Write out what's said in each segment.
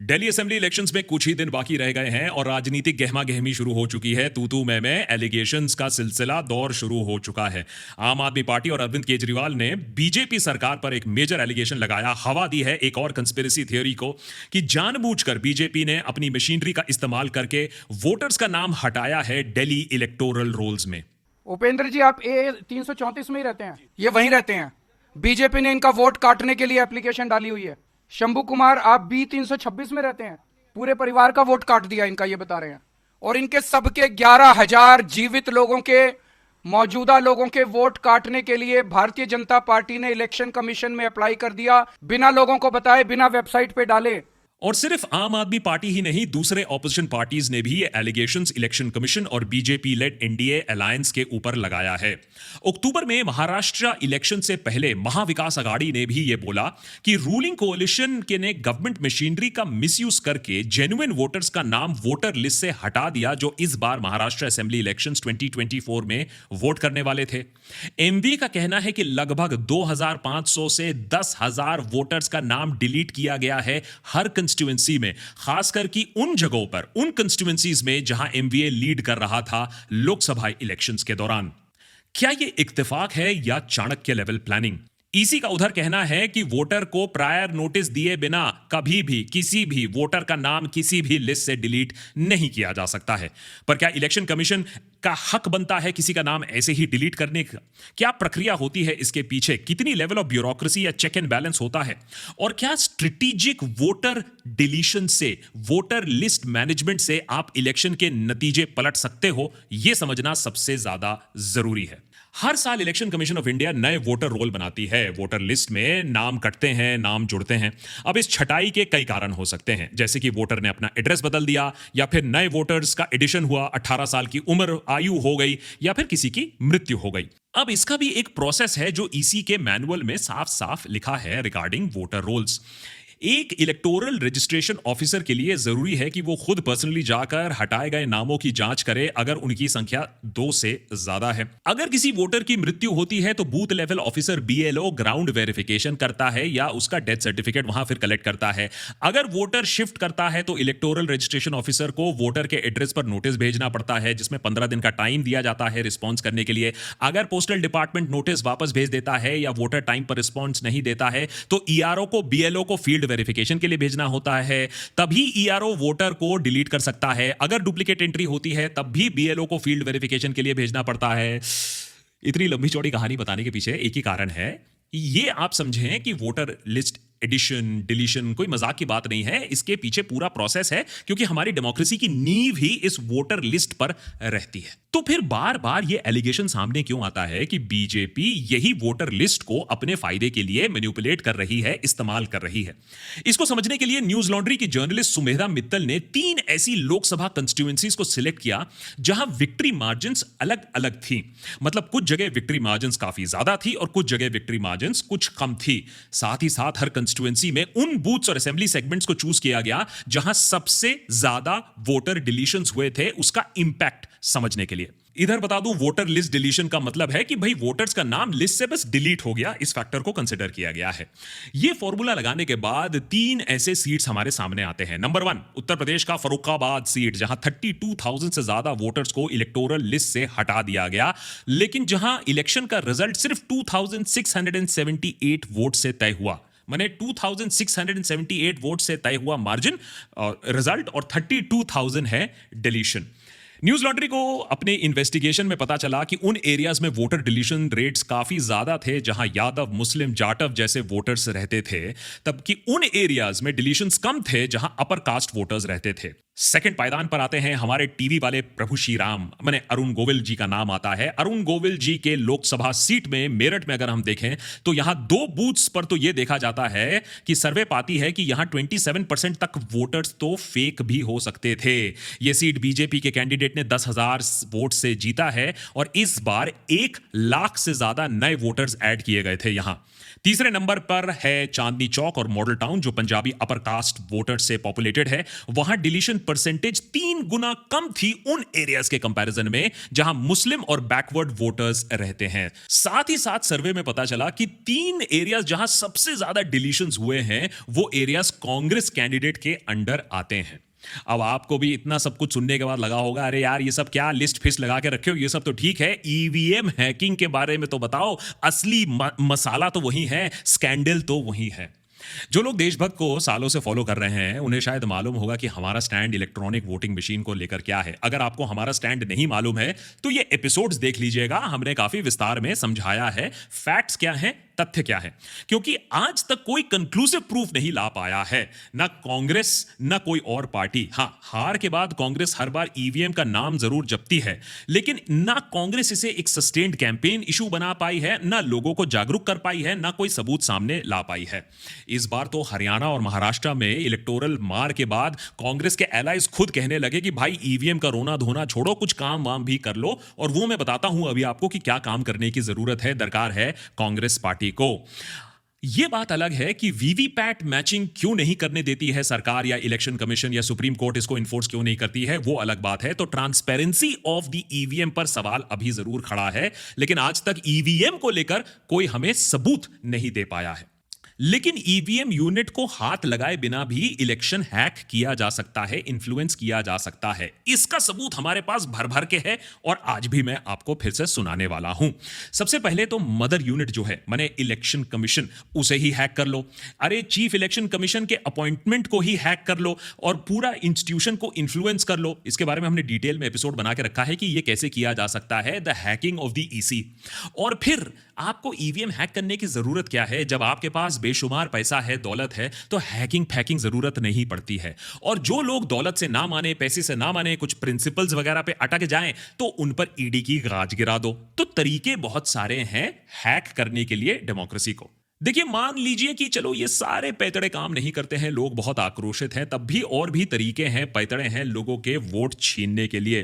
Delhi assembly elections में कुछ ही दिन बाकी रह गए हैं और राजनीतिक गहमा गहमी शुरू हो चुकी है। तू तू मैं एलिगेशंस का सिलसिला दौर शुरू हो चुका है। आम आदमी पार्टी और अरविंद केजरीवाल ने बीजेपी सरकार पर एक मेजर एलिगेशन लगाया, हवा दी है एक और कंस्पिरेसी थ्योरी को कि जानबूझकर बीजेपी ने अपनी मशीनरी का इस्तेमाल करके वोटर्स का नाम हटाया है दिल्ली इलेक्टोरल रोल्स में। उपेंद्र जी, आप ए 334 में ही रहते हैं? ये वहीं रहते हैं। बीजेपी ने इनका वोट काटने के लिए एप्लीकेशन डाली हुई है। शंभू कुमार, आप बी 326 में रहते हैं। पूरे परिवार का वोट काट दिया इनका, ये बता रहे हैं। और इनके सबके 11,000 जीवित लोगों के, मौजूदा लोगों के वोट काटने के लिए भारतीय जनता पार्टी ने इलेक्शन कमीशन में अप्लाई कर दिया, बिना लोगों को बताए, बिना वेबसाइट पे डाले। और सिर्फ आम आदमी पार्टी ही नहीं, दूसरे ऑपोजिशन पार्टीज ने भी ये एलिगेशंस इलेक्शन कमीशन और बीजेपी लेड एनडीए अलायंस के ऊपर लगाया है। अक्टूबर में महाराष्ट्र इलेक्शन से पहले महाविकास अघाड़ी ने भी ये बोला कि रूलिंग कोalition के ने गवर्नमेंट मशीनरी का मिसयूज करके जेन्युइन वोटर्स का नाम वोटर लिस्ट से हटा दिया, जो इस बार महाराष्ट्र असेंबली इलेक्शंस 2024 में वोट करने वाले थे। एमवी का कहना है कि लगभग 2,500 से 10,000 वोटर्स का नाम डिलीट किया गया है हर कंस्टिट्यूएंसी में, खासकर कि उन जगहों पर, उन कंस्टिट्यूएंसीज में जहां एमवीए लीड कर रहा था लोकसभा इलेक्शंस के दौरान। क्या यह इत्तेफाक है या चाणक्य लेवल प्लानिंग? ईसी का उधर कहना है कि वोटर को प्रायर नोटिस दिए बिना कभी भी किसी भी वोटर का नाम किसी भी लिस्ट से डिलीट नहीं किया जा सकता है। पर क्या इलेक्शन कमीशन का हक बनता है किसी का नाम ऐसे ही डिलीट करने का? क्या प्रक्रिया होती है इसके पीछे? कितनी लेवल ऑफ ब्यूरोक्रेसी या चेक एंड बैलेंस होता है? और क्या स्ट्रेटेजिक वोटर डिलीशन से, वोटर लिस्ट मैनेजमेंट से आप इलेक्शन के नतीजे पलट सकते हो? यह समझना सबसे ज्यादा जरूरी है। हर साल इलेक्शन कमीशन ऑफ इंडिया नए वोटर रोल बनाती है। वोटर लिस्ट में नाम कटते हैं, नाम जुड़ते हैं। अब इस छटाई के कई कारण हो सकते हैं, जैसे कि वोटर ने अपना एड्रेस बदल दिया, या फिर नए वोटर्स का एडिशन हुआ, 18 साल की उम्र आयु हो गई, या फिर किसी की मृत्यु हो गई। अब इसका भी एक प्रोसेस है जो ईसी के मैनुअल में साफ साफ लिखा है रिगार्डिंग वोटर रोल्स। एक इलेक्टोरल रजिस्ट्रेशन ऑफिसर के लिए जरूरी है कि वो खुद पर्सनली जाकर हटाए गए नामों की जांच करे अगर उनकी संख्या 2 से ज्यादा है। अगर किसी वोटर की मृत्यु होती है तो booth level officer BLO ground verification करता है या उसका डेथ सर्टिफिकेट वहां फिर कलेक्ट करता है। अगर वोटर शिफ्ट करता है तो इलेक्टोरल रजिस्ट्रेशन ऑफिसर को वोटर के एड्रेस पर नोटिस भेजना पड़ता है, जिसमें 15 दिन का टाइम दिया जाता है रिस्पॉन्स करने के लिए। अगर पोस्टल डिपार्टमेंट नोटिस वापस भेज देता है या वोटर टाइम पर रिस्पॉन्स नहीं देता है तो ईआरओ को बीएलओ को फील्ड वेरिफिकेशन के लिए भेजना होता है, तभी ईआरओ वोटर को डिलीट कर सकता है। अगर डुप्लीकेट एंट्री होती है तब भी बीएलओ को फील्ड वेरिफिकेशन के लिए भेजना पड़ता है। इतनी लंबी चौड़ी कहानी बताने के पीछे एक ही कारण है। ये आप समझें कि वोटर लिस्ट एडिशन डिलीशन कोई मजाक की बात नहीं है, इसके पीछे पूरा प्रोसेस है, क्योंकि हमारी डेमोक्रेसी की नींव ही इस वोटर लिस्ट पर रहती है। तो फिर बार बार ये एलिगेशन सामने क्यों आता है कि बीजेपी यही वोटर लिस्ट को अपने फायदे के लिए मैनिपुलेट कर रही है, इस्तेमाल कर रही है? इसको समझने के लिए न्यूज लॉन्ड्री की जर्नलिस्ट सुमेधा मित्तल ने 3 ऐसी लोकसभा कंस्टिट्यूएंसीज को सिलेक्ट किया जहां विक्ट्री मार्जिन्स अलग अलग थी। मतलब कुछ जगह विक्ट्री मार्जिन्स काफी ज्यादा थी और कुछ जगह विक्ट्री मार्जिन्स कुछ कम थी। साथ ही साथ हर कंस्टिट्यूएंसी में उन बूथ्स और असेंबली सेगमेंट्स को चूज किया गया जहां सबसे ज्यादा वोटर डिलीशंस हुए थे, उसका इंपैक्ट समझने के लिए। इधर बता दूं, वोटर लिस्ट डिलीशन का मतलब है कि भाई वोटर्स का नाम लिस्ट से बस डिलीट हो गया, इस फैक्टर को कंसीडर किया गया है। यह फॉर्मूला लगाने के बाद 3 ऐसे सीट्स हमारे सामने आते हैं। नंबर 1, उत्तर प्रदेश का फर्रुखाबाद सीट, जहां 32,000 से ज्यादा वोटर्स को इलेक्टोरल लिस्ट से हटा दिया गया, लेकिन जहां इलेक्शन का रिजल्ट सिर्फ 2,678 वोट से तय हुआ। माने 2,678 वोट से तय हुआ मार्जिन रिजल्ट, और 32,000 है डिलीशन। न्यूज लॉन्ड्री को अपने इन्वेस्टिगेशन में पता चला कि उन एरियाज में वोटर डिलीशन रेट्स काफी ज्यादा थे जहां यादव, मुस्लिम, जाटव जैसे वोटर्स रहते थे, तबकि उन एरियाज में डिलीशंस कम थे जहां अपर कास्ट वोटर्स रहते थे। सेकंड पायदान पर आते हैं हमारे टीवी वाले प्रभु श्री राम, माने अरुण गोविल जी का नाम आता है। अरुण गोविल जी के लोकसभा सीट में मेरठ में अगर हम देखें तो यहां 2 बूथ्स पर तो यह देखा जाता है कि सर्वे पाती है कि यहां 27% तक वोटर्स तो फेक भी हो सकते थे। यह सीट बीजेपी के कैंडिडेट ने 10,000 वोट से जीता है और इस बार 1 लाख से ज्यादा नए वोटर्स ऐड किए गए थे यहां। तीसरे नंबर पर है चांदनी चौक और मॉडल टाउन, जो पंजाबी अपर कास्ट वोटर से पॉपुलेटेड है। वहां डिलीशन परसेंटेज 3 गुना कम थी उन एरियाज के कंपैरिजन में जहां मुस्लिम और बैकवर्ड वोटर्स रहते हैं। साथ ही साथ सर्वे में पता चला कि 3 एरियाज जहां सबसे ज्यादा डिलीशंस हुए हैं वो एरियाज कांग्रेस कैंडिडेट के अंडर आते हैं। अब आपको भी इतना सब कुछ सुनने के बाद लगा होगा, अरे यार ये सब क्या लिस्ट फिस्ट लगा के रखे हो, ये सब तो ठीक है, ईवीएम हैकिंग के बारे में तो बताओ, असली मसाला तो वही है, स्कैंडल तो वही है। जो लोग देशभक्त को सालों से फॉलो कर रहे हैं उन्हें शायद मालूम होगा कि हमारा स्टैंड इलेक्ट्रॉनिक वोटिंग मशीन को लेकर क्या है। अगर आपको हमारा स्टैंड नहीं मालूम है तो ये एपिसोड्स देख लीजिएगा, हमने काफी विस्तार में समझाया है फैक्ट्स क्या हैं, तथ्य क्या है। क्योंकि आज तक कोई कंक्लूसिव प्रूफ नहीं ला पाया है, ना कांग्रेस ना कोई और पार्टी। हां, हार के बाद कांग्रेस हर बार ईवीएम का नाम जरूर जपती है, लेकिन ना कांग्रेस इसे एक सस्टेन्ड कैंपेन इशू बना पाई है, ना लोगों को जागरूक कर पाई है, ना कोई सबूत सामने ला पाई है। इस बार तो हरियाणा और महाराष्ट्र में इलेक्टोरल मार के बाद कांग्रेस के एलाइज खुद कहने लगे कि भाई ईवीएम का रोना धोना छोड़ो, कुछ काम वाम भी कर लो। और वो मैं बताता हूं अभी आपको कि क्या काम करने की जरूरत है, दरकार है कांग्रेस पार्टी को। यह बात अलग है कि वीवीपैट मैचिंग क्यों नहीं करने देती है सरकार या इलेक्शन कमीशन या सुप्रीम कोर्ट इसको इन्फोर्स क्यों नहीं करती है, वो अलग बात है। तो ट्रांसपेरेंसी ऑफ द ईवीएम पर सवाल अभी जरूर खड़ा है, लेकिन आज तक ईवीएम को लेकर कोई हमें सबूत नहीं दे पाया है। लेकिन ईवीएम यूनिट को हाथ लगाए बिना भी इलेक्शन हैक किया जा सकता है, इन्फ्लुएंस किया जा सकता है। इसका सबूत हमारे पास भर भर के है और आज भी मैं आपको फिर से सुनाने वाला हूं। सबसे पहले तो मदर यूनिट जो है माने इलेक्शन कमीशन, उसे ही हैक कर लो। अरे चीफ इलेक्शन कमीशन के अपॉइंटमेंट को ही हैक कर लो और पूरा इंस्टीट्यूशन को इन्फ्लुएंस कर लो। इसके बारे में हमने डिटेल में एपिसोड बना के रखा है कि यह कैसे किया जा सकता है, the hacking of the EC. और फिर आपको ईवीएम हैक करने की जरूरत क्या है? जब आपके पास बेशुमार पैसा है, दौलत है, तो हैकिंग फैकिंग जरूरत नहीं पड़ती है। और जो लोग दौलत से ना माने, पैसे से ना माने, कुछ प्रिंसिपल्स वगैरह पे अटक जाएं, तो उन पर ईडी की गाज गिरा दो। तो तरीके बहुत सारे हैं हैक करने के लिए डेमोक्रेसी को। देखिए, मान लीजिए कि चलो ये सारे पैतड़े काम नहीं करते हैं, लोग बहुत आक्रोशित हैं, तब भी और भी तरीके हैं, पैतड़े हैं लोगों के वोट छीनने के लिए।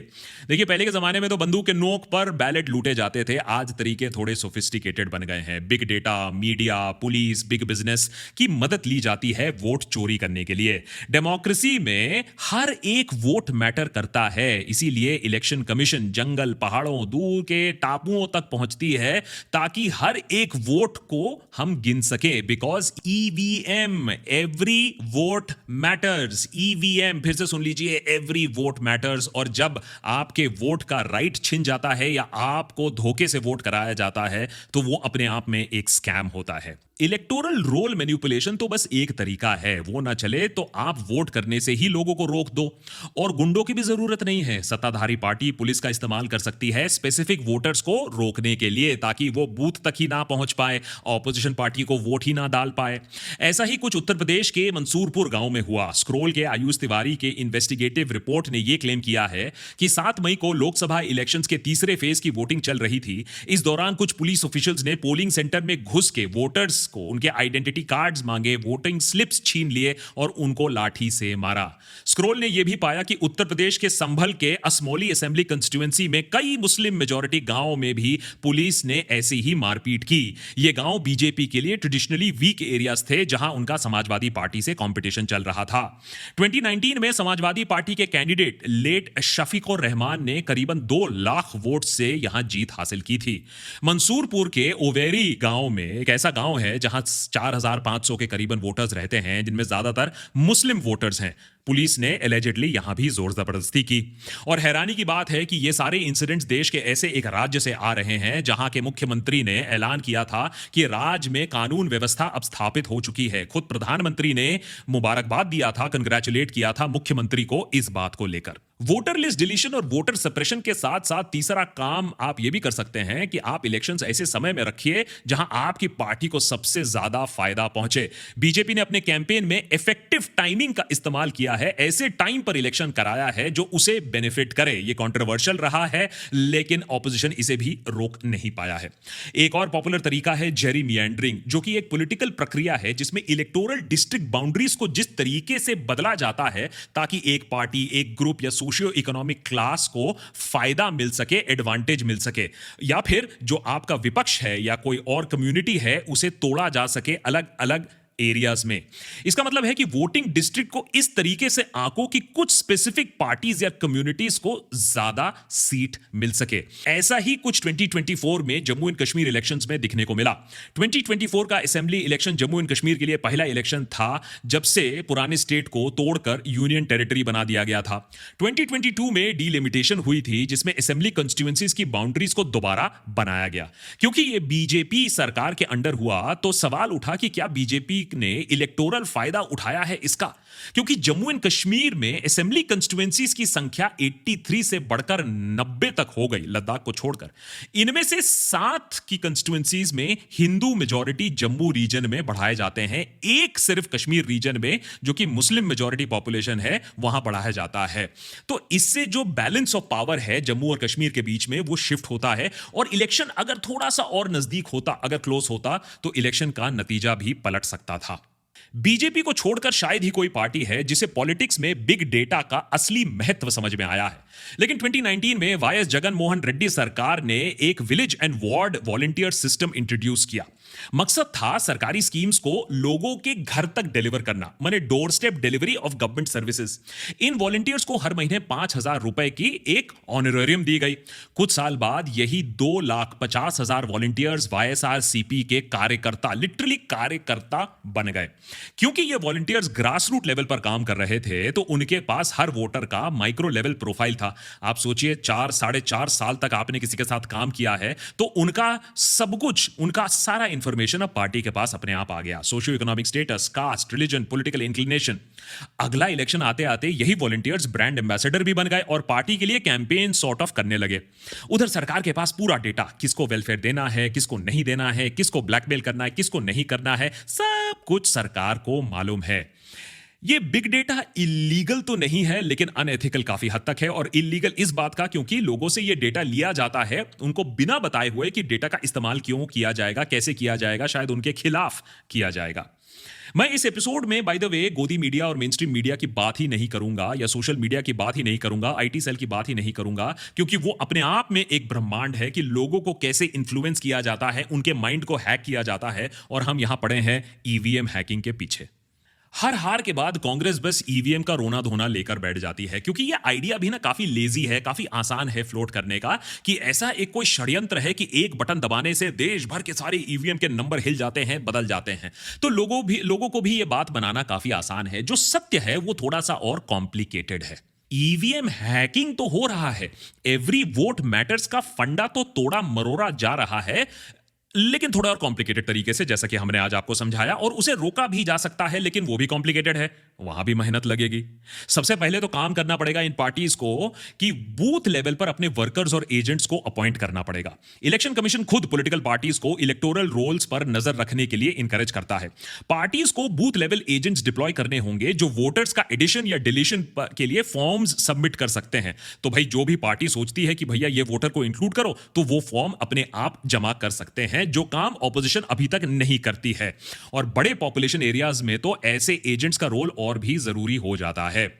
देखिए, पहले के जमाने में तो बंदूक के नोक पर बैलेट लूटे जाते थे, आज तरीके थोड़े सोफिस्टिकेटेड बन गए हैं। Big data, media, police, big business की मदद ली जाती है वोट चोरी करने के लिए। डेमोक्रेसी में हर एक वोट मैटर करता है, इसीलिए इलेक्शन कमीशन जंगल, पहाड़ों, दूर के टापुओं तक पहुंचती है ताकि हर एक वोट को हम गिन सके। Because EVM, every vote matters. EVM, फिर से सुन लीजिए, एवरी वोट मैटर्स। और जब आपके वोट का राइट छिन जाता है या आपको धोखे से वोट कराया जाता है तो वो अपने आप में एक स्कैम होता है। इलेक्टोरल रोल मैनिपुलेशन तो बस एक तरीका है, वो ना चले तो आप वोट करने से ही लोगों को रोक दो। और गुंडों की भी जरूरत नहीं है, सत्ताधारी पार्टी पुलिस का इस्तेमाल कर सकती है स्पेसिफिक वोटर्स को रोकने के लिए, ताकि वो बूथ तक ही ना पहुंच पाए, ऑपोजिशन पार्टी को वोट ही ना डाल पाए। ऐसा ही कुछ उत्तर प्रदेश के मंसूरपुर गांव में हुआ। स्क्रोल के आयुष तिवारी के इन्वेस्टिगेटिव रिपोर्ट ने यह क्लेम किया है कि 7 मई को लोकसभा इलेक्शंस के तीसरे फेज की वोटिंग चल रही थी। इस दौरान कुछ पुलिस ऑफिशियल्स ने पोलिंग सेंटर में घुस के वोटर्स को उनके आइडेंटिटी कार्ड्स मांगे, वोटिंग स्लिप्स छीन लिए और उनको लाठी से मारा। स्क्रोल ने यह भी पाया कि उत्तर प्रदेश के संभल के असमौली असेंबली कंस्टिट्यूएंसी में कई मुस्लिम मेजॉरिटी गांवों में भी पुलिस ने ऐसी ही मारपीट की। ये गांव बीजेपी के लिए ट्रेडिशनली वीक एरियाज थे, जहां उनका समाजवादी पार्टी से कंपटीशन चल रहा था। 2019 में समाजवादी पार्टी के कैंडिडेट लेट शफीकुर रहमान ने करीबन 2 लाख वोट से यहां जीत हासिल की थी। मंसूरपुर के ओवेरी गांव में, एक ऐसा गांव है जहां 4500 के करीबन वोटर्स रहते हैं, जिनमें ज्यादातर मुस्लिम वोटर्स हैं। पुलिस ने एलिजिडली यहां भी जोर जबरदस्ती की। और हैरानी की बात है कि ये सारे इंसिडेंट्स देश के ऐसे एक राज्य से आ रहे हैं जहां के मुख्यमंत्री ने ऐलान किया था कि राज्य में कानून व्यवस्था अब स्थापित हो चुकी है। खुद प्रधानमंत्री ने मुबारकबाद दिया था, कंग्रेचुलेट किया था मुख्यमंत्री को इस बात को लेकर। वोटर लिस्ट डिलीशन और वोटर सप्रेशन के साथ साथ तीसरा काम आप यह भी कर सकते हैं कि आप इलेक्शंस ऐसे समय में रखिए जहां आपकी पार्टी को सबसे ज्यादा फायदा पहुंचे। बीजेपी ने अपने कैंपेन में इफेक्टिव टाइमिंग का इस्तेमाल किया है, ऐसे टाइम पर इलेक्शन कराया है जो उसे बेनिफिट करे। यह कंट्रोवर्शियल रहा है, लेकिन ऑपोजिशन इसे भी रोक नहीं पाया है। एक और पॉपुलर तरीका है जेरी मियांडरिंग, जो कि एक पॉलिटिकल प्रक्रिया है जिसमें इलेक्टोरल डिस्ट्रिक्ट बाउंड्रीज को जिस तरीके से बदला जाता है ताकि एक पार्टी, एक ग्रुप या सोशियो इकोनॉमिक क्लास को फायदा मिल सके, एडवांटेज मिल सके, या फिर जो आपका विपक्ष है या कोई और कम्युनिटी है उसे तोड़ा जा सके, अलग अलग एरियाज में। इसका मतलब है कि वोटिंग डिस्ट्रिक्ट को इस तरीके से आंको कि कुछ स्पेसिफिक पार्टीज या कम्युनिटीज को ज्यादा सीट मिल सके। ऐसा ही कुछ 2024 में जम्मू एंड कश्मीर इलेक्शंस में दिखने को मिला। 2024 का assembly election Jammu and Kashmir के लिए पहला इलेक्शन था जब से पुराने स्टेट को तोड़कर यूनियन टेरिटरी बना दिया गया था। 2022 में डीलिमिटेशन हुई थी जिसमें असेंबली कॉन्स्टिट्यूएंसीज की बाउंड्रीज को दोबारा बनाया गया। क्योंकि यह बीजेपी सरकार के अंडर हुआ तो सवाल उठा कि क्या बीजेपी ने इलेक्टोरल फायदा उठाया है इसका, क्योंकि जम्मू एंड कश्मीर में असेंबली कॉन्स्टिट्यूएंसीज की संख्या 83 से बढ़कर 90 तक हो गई, लद्दाख को छोड़कर। इनमें से 7 की कॉन्स्टिट्यूएंसीज में हिंदू मेजॉरिटी जम्मू रीजन में बढ़ाए जाते हैं, एक सिर्फ कश्मीर रीजन में जो कि मुस्लिम मेजॉरिटी पॉपुलेशन है वहां बढ़ाया जाता है। तो इससे जो बैलेंस ऑफ पावर है जम्मू और कश्मीर के बीच में वो शिफ्ट होता है, और इलेक्शन अगर थोड़ा सा और नजदीक होता, अगर क्लोज होता, तो इलेक्शन का नतीजा भी पलट सकता था। बीजेपी को छोड़कर शायद ही कोई पार्टी है जिसे पॉलिटिक्स में बिग डेटा का असली महत्व समझ में आया है। लेकिन 2019 में वाईएस जगन मोहन रेड्डी सरकार ने एक village and ward volunteer system introduce किया। मकसद था सरकारी स्कीम्स को लोगों के घर तक डिलीवर करना, माने door step delivery of government services. In volunteers को हर महीने 5,000 रुपए की एक ऑनरेरियम दी गई। कुछ साल बाद यही 2,50,000 वॉलंटियर्स वाईएसआरसीपी के कार्यकर्ता, लिटरली कार्यकर्ता बन गए। क्योंकि ये वॉलंटियर्स ग्रास रूट लेवल पर काम कर रहे थे तो उनके पास हर वोटर का माइक्रो लेवल प्रोफाइल था। आप सोचिए 4-4.5 साल तक आपने किसी के साथ काम किया है तो उनका सब कुछ, उनका सारा इंफॉर्मेशन अब पार्टी के पास अपने आप आ गया। Socio economic status, caste, religion, political inclination. अगला इलेक्शन आते आते यही वॉलंटियर्स ब्रांड एम्बेसडर भी बन गए और पार्टी के लिए कैंपेन सॉर्ट ऑफ करने लगे। उधर सरकार के पास पूरा डेटा, किसको वेलफेयर देना है, किसको नहीं देना है, किसको ब्लैकमेल करना है, किसको नहीं करना है, सब कुछ सरकार को मालूम है। ये बिग डेटा इलीगल तो नहीं है लेकिन अनएथिकल काफी हद तक है, और इलीगल इस बात का क्योंकि लोगों से ये डेटा लिया जाता है उनको बिना बताए हुए कि डेटा का इस्तेमाल क्यों किया जाएगा, कैसे किया जाएगा, शायद उनके खिलाफ किया जाएगा। मैं इस एपिसोड में बाय द वे गोदी मीडिया और मेनस्ट्रीम मीडिया की बात ही नहीं करूंगा, या सोशल मीडिया की बात ही नहीं करूंगा, आईटी सेल की बात ही नहीं करूंगा, क्योंकि वो अपने आप में एक ब्रह्मांड है कि लोगों को कैसे इन्फ्लुएंस किया जाता है, उनके माइंड को हैक किया जाता है, और हम यहां पड़े हैं ईवीएम हैकिंग के पीछे। हर हार के बाद कांग्रेस बस ईवीएम का रोना धोना लेकर बैठ जाती है, क्योंकि यह आइडिया भी ना काफी लेजी है, काफी आसान है फ्लोट करने का, कि ऐसा एक कोई षड्यंत्र है कि एक बटन दबाने से देश भर के सारे ईवीएम के नंबर हिल जाते हैं, बदल जाते हैं। तो लोगों को भी यह बात बनाना काफी आसान है। जो सत्य है वो थोड़ा सा और कॉम्प्लिकेटेड है। ईवीएम हैकिंग तो हो रहा है, एवरी वोट मैटर्स का फंडा तो तोड़ा मरोड़ा जा रहा है, लेकिन थोड़ा और कॉम्प्लिकेटेड तरीके से, जैसा कि हमने आज आपको समझाया, और उसे रोका भी जा सकता है लेकिन वो भी कॉम्प्लिकेटेड है, वहां भी मेहनत लगेगी। सबसे पहले तो काम करना पड़ेगा इन पार्टीज को कि बूथ लेवल पर अपने वर्कर्स और एजेंट्स को अपॉइंट करना पड़ेगा। इलेक्शन कमीशन खुद पॉलिटिकल पार्टीज को इलेक्टोरल रोल्स पर नजर रखने के लिए इंकरेज करता है। पार्टीज को बूथ लेवल एजेंट्स डिप्लॉय करने होंगे जो वोटर्स का एडिशन या डिलीशन के लिए फॉर्म्स सबमिट कर सकते हैं। तो भाई जो भी पार्टी सोचती है कि भैया ये वोटर को इंक्लूड करो, तो वो फॉर्म अपने आप जमा कर सकते हैं, जो काम ऑपोजिशन अभी तक नहीं करती है। और बड़े पॉपुलेशन एरियाज में तो ऐसे एजेंट्स का रोल और भी जरूरी हो जाता है।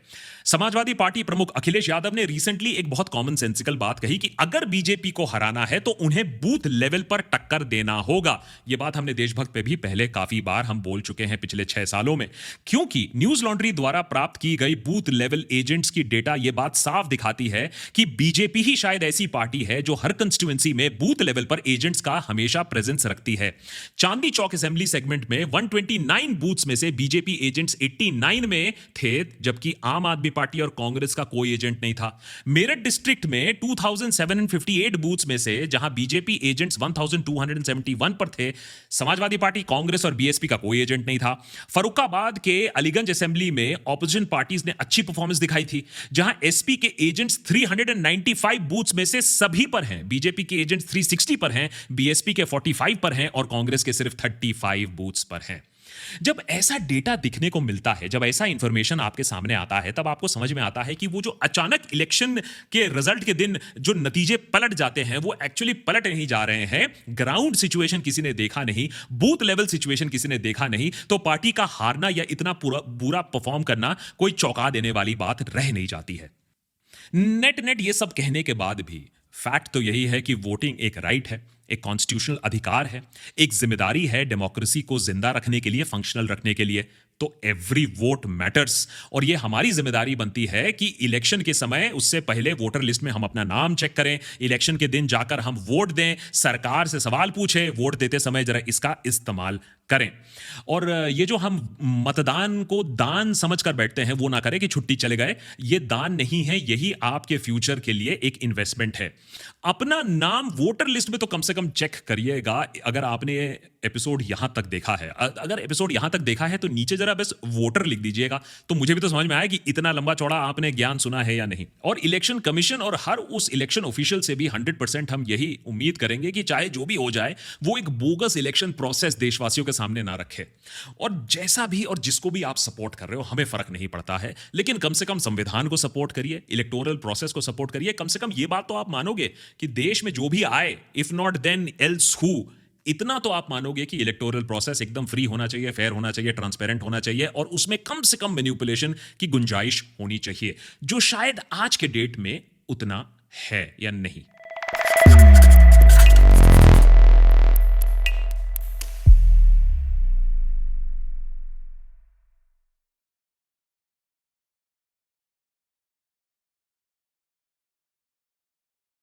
समाजवादी पार्टी प्रमुख अखिलेश यादव ने रिसेंटली एक बहुत कॉमन सेंसिकल बात कही कि अगर बीजेपी को हराना है तो उन्हें बूथ लेवल पर टक्कर देना होगा। यह बात हमने देशभक्त पे भी पहले काफी बार हम बोल चुके हैं पिछले 6 सालों में, क्योंकि न्यूज लॉन्ड्री द्वारा प्राप्त की गई बूथ लेवल एजेंट्स की डेटा यह बात साफ दिखाती है कि बीजेपी ही शायद ऐसी पार्टी है जो हर कंस्टिट्यूएंसी में बूथ लेवल पर एजेंट्स का हमेशा प्रेजेंस रखती है। चांदनी चौक असेंबली सेगमेंट में 129 बूथ्स में से बीजेपी एजेंट्स 89 में थे, जबकि आम आदमी पार्टी और कांग्रेस का कोई एजेंट नहीं था। मेरठ डिस्ट्रिक्ट में 2758 बूथ्स में से जहां बीजेपी एजेंट्स 1271 पर थे, समाजवादी पार्टी, कांग्रेस और बीएसपी का कोई एजेंट नहीं था। फर्रुखाबाद के अलीगंज असेंबली में ऑपोजिशन पार्टीज ने अच्छी परफॉर्मेंस दिखाई थी, जहां एसपी के एजेंट्स 395 बूथ्स में से सभी पर हैं, बीजेपी के एजेंट्स 360 पर हैं, बीएसपी के 45 पर हैं और कांग्रेस के सिर्फ 35 बूथ्स पर हैं। जब ऐसा डेटा दिखने को मिलता है, जब ऐसा इंफॉर्मेशन आपके सामने आता है, तब आपको समझ में आता है कि वो जो अचानक इलेक्शन के रिजल्ट के दिन जो नतीजे पलट जाते हैं वो एक्चुअली पलट नहीं जा रहे हैं। ग्राउंड सिचुएशन किसी ने देखा नहीं, बूथ लेवल सिचुएशन किसी ने देखा नहीं, तो पार्टी का हारना या इतना बुरा परफॉर्म करना कोई चौंका देने वाली बात रह नहीं जाती है। नेट ये सब कहने के बाद भी फैक्ट तो यही है कि वोटिंग एक राइट है, एक कॉन्स्टिट्यूशनल अधिकार है, एक जिम्मेदारी है डेमोक्रेसी को जिंदा रखने के लिए, फंक्शनल रखने के लिए। तो एवरी वोट मैटर्स, और ये हमारी जिम्मेदारी बनती है कि इलेक्शन के समय उससे पहले वोटर लिस्ट में हम अपना नाम चेक करें, इलेक्शन के दिन जाकर हम वोट दें, सरकार से सवाल पूछें, वोट देते समय जरा इसका इस्तेमाल करें। और ये जो हम मतदान को दान समझकर बैठते हैं वो ना करें कि छुट्टी चले गए, ये दान नहीं है, यही आपके फ्यूचर के लिए एक इन्वेस्टमेंट है। अपना नाम वोटर लिस्ट में तो कम से कम चेक करिएगा। अगर आपने एपिसोड यहां तक देखा है, अगर एपिसोड यहां तक देखा है तो नीचे जरा बस वोटर लिख दीजिएगा, तो मुझे भी तो समझ में आया कि इतना लंबा चौड़ा आपने ज्ञान सुना है या नहीं। और इलेक्शन कमीशन और हर उस इलेक्शन ऑफिशियल से भी 100% हम यही उम्मीद करेंगे कि चाहे जो भी हो जाए वो एक बोगस इलेक्शन प्रोसेस देशवासियों के सामने ना रखे। और जैसा भी और जिसको भी आप सपोर्ट कर रहे हो, हमें फर्क नहीं पड़ता है, लेकिन कम से कम संविधान को सपोर्ट करिए, इलेक्टोरल प्रोसेस को सपोर्ट करिए। कम से कम ये बात तो आप मानोगे कि देश में जो भी आए, if not then else who, इतना तो आप मानोगे कि इलेक्टोरल प्रोसेस एकदम फ्री होना चाहिए, फेयर होना चाहिए, ट्रांसपेरेंट होना चाहिए, और उसमें कम से कम मैनिपुलेशन की गुंजाइश होनी चाहिए, जो शायद आज के डेट में उतना है या नहीं।